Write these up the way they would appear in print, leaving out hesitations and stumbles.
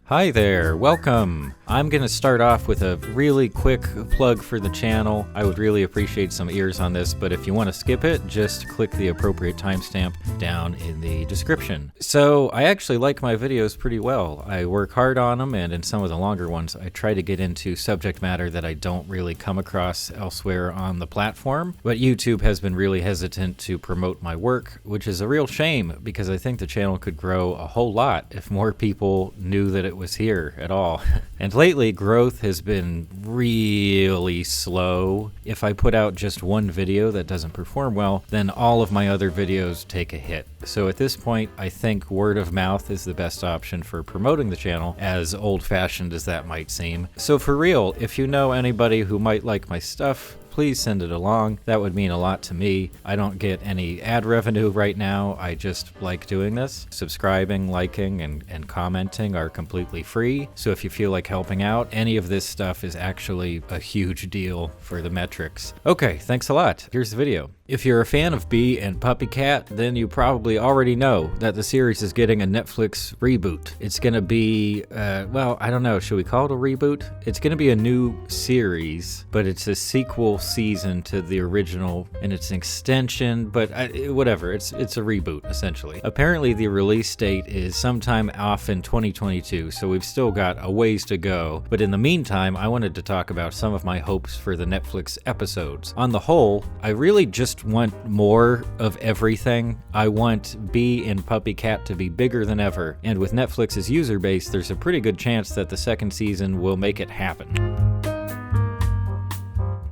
Hi there, welcome! I'm gonna start off with a really quick plug for the channel. I would really appreciate some ears on this, but if you want to skip it, just click the appropriate timestamp down in the description. So, I actually like my videos pretty well. I work hard on them, and in some of the longer ones, I try to get into subject matter that I don't really come across elsewhere on the platform. But YouTube has been really hesitant to promote my work, which is a real shame, because I think the channel could grow a whole lot if more people knew that it was here at all. And lately, growth has been really slow. If I put out just one video that doesn't perform well, then all of my other videos take a hit. So at this point, I think word of mouth is the best option for promoting the channel, as old-fashioned as that might seem. So for real, if you know anybody who might like my stuff, please send it along. That would mean a lot to me. I don't get any ad revenue right now. I just like doing this. Subscribing, liking, and commenting are completely free. So if you feel like helping out, any of this stuff is actually a huge deal for the metrics. Okay, thanks a lot. Here's the video. If you're a fan of Bee and PuppyCat, then you probably already know that the series is getting a Netflix reboot. It's gonna be, well, I don't know, should we call it a reboot? It's gonna be a new series, but it's a sequel season to the original, and it's an extension, but whatever, it's a reboot, essentially. Apparently, the release date is sometime off in 2022, so we've still got a ways to go. But in the meantime, I wanted to talk about some of my hopes for the Netflix episodes. On the whole, I really just want more of everything. I want Bee and PuppyCat to be bigger than ever, and with Netflix's user base, there's a pretty good chance that the second season will make it happen.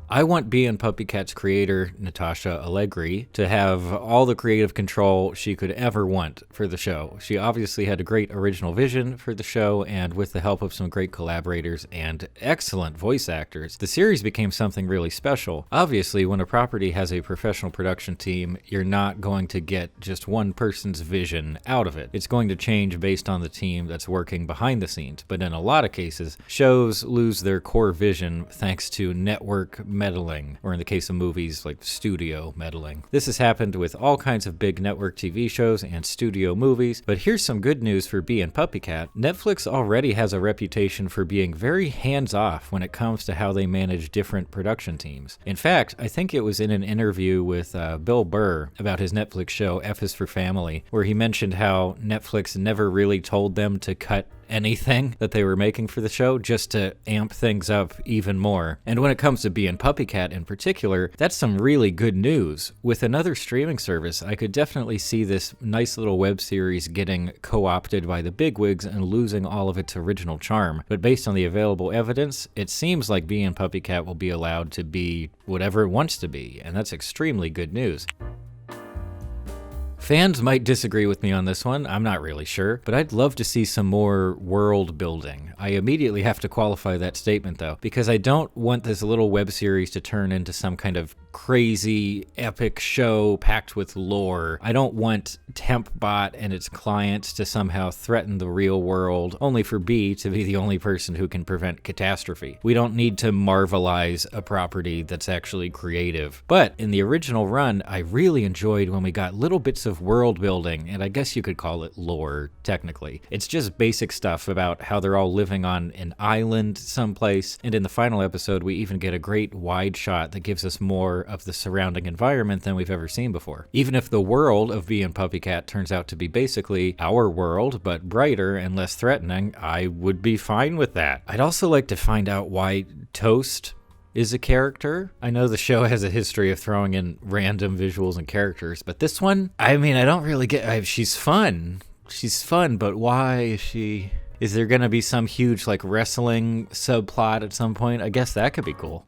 I want Bee and PuppyCat's creator, Natasha Allegri, to have all the creative control she could ever want for the show. She obviously had a great original vision for the show, and with the help of some great collaborators and excellent voice actors, the series became something really special. Obviously, when a property has a professional production team, you're not going to get just one person's vision out of it. It's going to change based on the team that's working behind the scenes, but in a lot of cases, shows lose their core vision thanks to network meddling, or in the case of movies, like studio meddling. This has happened with all kinds of big network TV shows and studio movies, but here's some good news for Bee and PuppyCat. Netflix already has a reputation for being very hands-off when it comes to how they manage different production teams. In fact, I think it was in an interview with Bill Burr about his Netflix show F is for Family, where he mentioned how Netflix never really told them to cut anything that they were making for the show, just to amp things up even more. And when it comes to Bee and PuppyCat in particular, that's some really good news. With another streaming service, I could definitely see this nice little web series getting co-opted by the bigwigs and losing all of its original charm. But based on the available evidence, it seems like Bee and PuppyCat will be allowed to be whatever it wants to be, and that's extremely good news. Fans might disagree with me on this one, I'm not really sure, but I'd love to see some more world building. I immediately have to qualify that statement though, because I don't want this little web series to turn into some kind of crazy epic show packed with lore. I don't want TempBot and its clients to somehow threaten the real world, only for Bee to be the only person who can prevent catastrophe. We don't need to marvelize a property that's actually creative. But in the original run, I really enjoyed when we got little bits of world building, and I guess you could call it lore, technically. It's just basic stuff about how they're all living on an island someplace, and in the final episode, we even get a great wide shot that gives us more of the surrounding environment than we've ever seen before. Even if the world of Bee and PuppyCat turns out to be basically our world, but brighter and less threatening, I would be fine with that. I'd also like to find out why Toast is a character. I know the show has a history of throwing in random visuals and characters, but this one, I mean, I don't really get, she's fun. She's fun, but why is she? Is there gonna be some huge like wrestling subplot at some point? I guess that could be cool.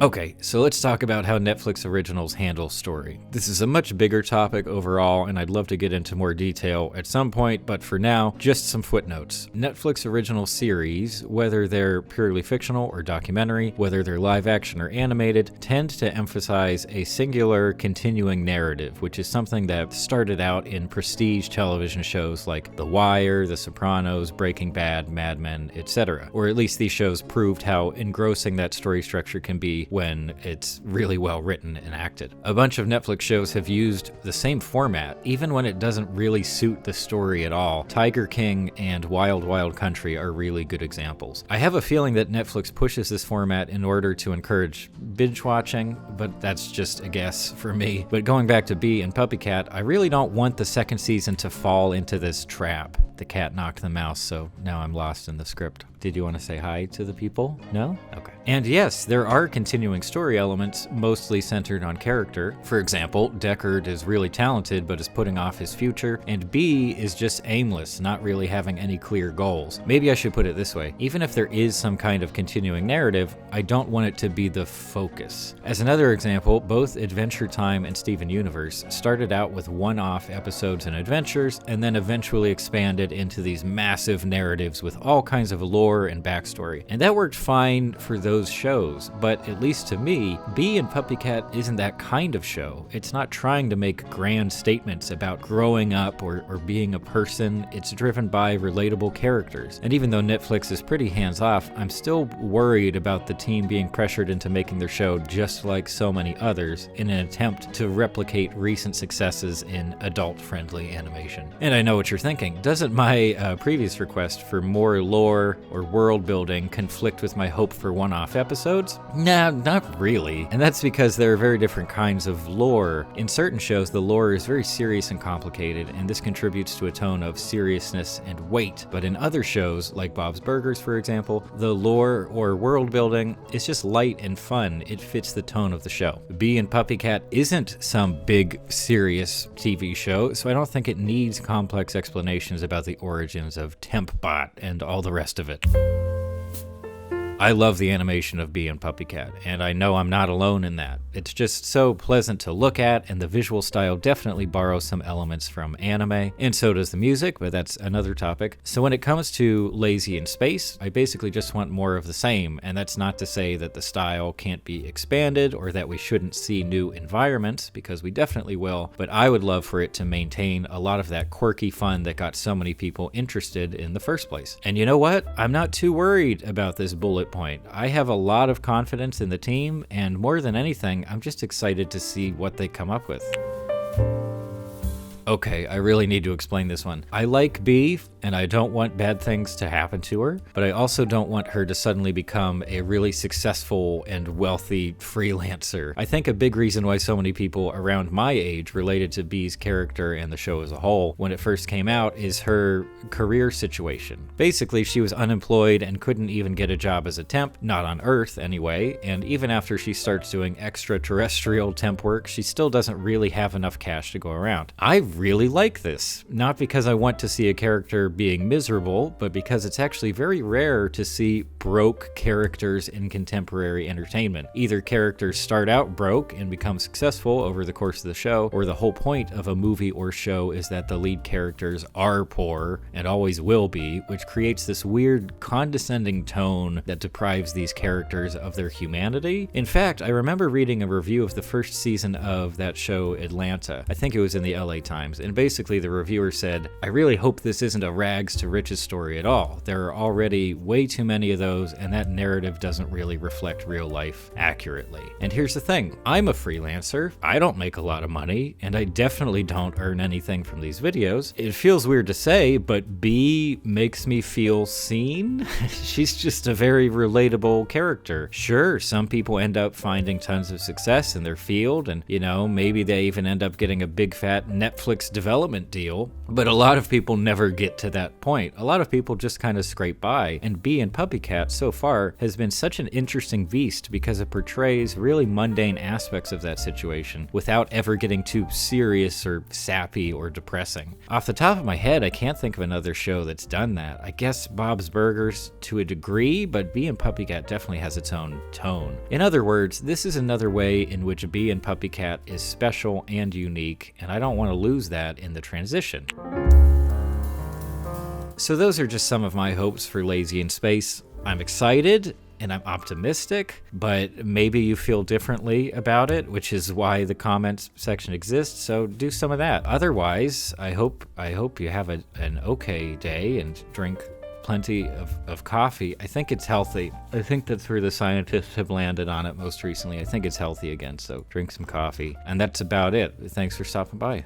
Okay, so let's talk about how Netflix originals handle story. This is a much bigger topic overall, and I'd love to get into more detail at some point, but for now, just some footnotes. Netflix original series, whether they're purely fictional or documentary, whether they're live action or animated, tend to emphasize a singular continuing narrative, which is something that started out in prestige television shows like The Wire, The Sopranos, Breaking Bad, Mad Men, etc. Or at least these shows proved how engrossing that story structure can be comedy when it's really well written and acted. A bunch of Netflix shows have used the same format, even when it doesn't really suit the story at all. Tiger King and Wild Wild Country are really good examples. I have a feeling that Netflix pushes this format in order to encourage binge watching, but that's just a guess for me. But going back to Bee and PuppyCat, I really don't want the second season to fall into this trap. The cat knocked the mouse, so now I'm lost in the script. Did you want to say hi to the people? No? Okay. And yes, there are continuing story elements, mostly centered on character. For example, Deckard is really talented, but is putting off his future, and Bee is just aimless, not really having any clear goals. Maybe I should put it this way. Even if there is some kind of continuing narrative, I don't want it to be the focus. As another example, both Adventure Time and Steven Universe started out with one-off episodes and adventures, and then eventually expanded into these massive narratives with all kinds of lore and backstory. And that worked fine for those shows, but at least to me, Bee and PuppyCat isn't that kind of show. It's not trying to make grand statements about growing up or being a person. It's driven by relatable characters. And even though Netflix is pretty hands-off, I'm still worried about the team being pressured into making their show just like so many others in an attempt to replicate recent successes in adult-friendly animation. And I know what you're thinking. Doesn't my previous request for more lore or world building conflict with my hope for one-off episodes? Nah, not really. And that's because there are very different kinds of lore. In certain shows, the lore is very serious and complicated, and this contributes to a tone of seriousness and weight. But in other shows, like Bob's Burgers, for example, the lore or world building is just light and fun. It fits the tone of the show. Bee and PuppyCat isn't some big, serious TV show, so I don't think it needs complex explanations about the origins of TempBot and all the rest of it. I love the animation of Bee and PuppyCat, and I know I'm not alone in that. It's just so pleasant to look at, and the visual style definitely borrows some elements from anime, and so does the music, but that's another topic. So when it comes to Lazy in Space, I basically just want more of the same, and that's not to say that the style can't be expanded or that we shouldn't see new environments, because we definitely will, but I would love for it to maintain a lot of that quirky fun that got so many people interested in the first place. And you know what? I'm not too worried about this bullet point. I have a lot of confidence in the team, and more than anything, I'm just excited to see what they come up with. Okay, I really need to explain this one. I like Bee, and I don't want bad things to happen to her, but I also don't want her to suddenly become a really successful and wealthy freelancer. I think a big reason why so many people around my age related to Bee's character and the show as a whole when it first came out is her career situation. Basically, she was unemployed and couldn't even get a job as a temp, not on Earth anyway, and even after she starts doing extraterrestrial temp work, she still doesn't really have enough cash to go around. I really like this, not because I want to see a character being miserable, but because it's actually very rare to see broke characters in contemporary entertainment. Either characters start out broke and become successful over the course of the show, or the whole point of a movie or show is that the lead characters are poor and always will be, which creates this weird condescending tone that deprives these characters of their humanity. In fact, I remember reading a review of the first season of that show Atlanta. I think it was in the LA Times. And basically the reviewer said, I really hope this isn't a rags to riches story at all. There are already way too many of those, and that narrative doesn't really reflect real life accurately. And here's the thing, I'm a freelancer, I don't make a lot of money, and I definitely don't earn anything from these videos. It feels weird to say, but Bee makes me feel seen. She's just a very relatable character. Sure, some people end up finding tons of success in their field, and maybe they even end up getting a big fat Netflix development deal, but a lot of people never get to that point. A lot of people just kind of scrape by, and Bee and PuppyCat so far has been such an interesting beast because it portrays really mundane aspects of that situation without ever getting too serious or sappy or depressing. Off the top of my head, I can't think of another show that's done that. I guess Bob's Burgers to a degree, but Bee and PuppyCat definitely has its own tone. In other words, this is another way in which Bee and PuppyCat is special and unique, and I don't want to lose that in the transition. So those are just some of my hopes for Lazy in Space. I'm excited and I'm optimistic, but maybe you feel differently about it, which is why the comments section exists, so do some of that. Otherwise, I hope you have an okay day and drink plenty of coffee. I think it's healthy. I think that's where the scientists have landed on it most recently. I think it's healthy again, so drink some coffee. And that's about it. Thanks for stopping by.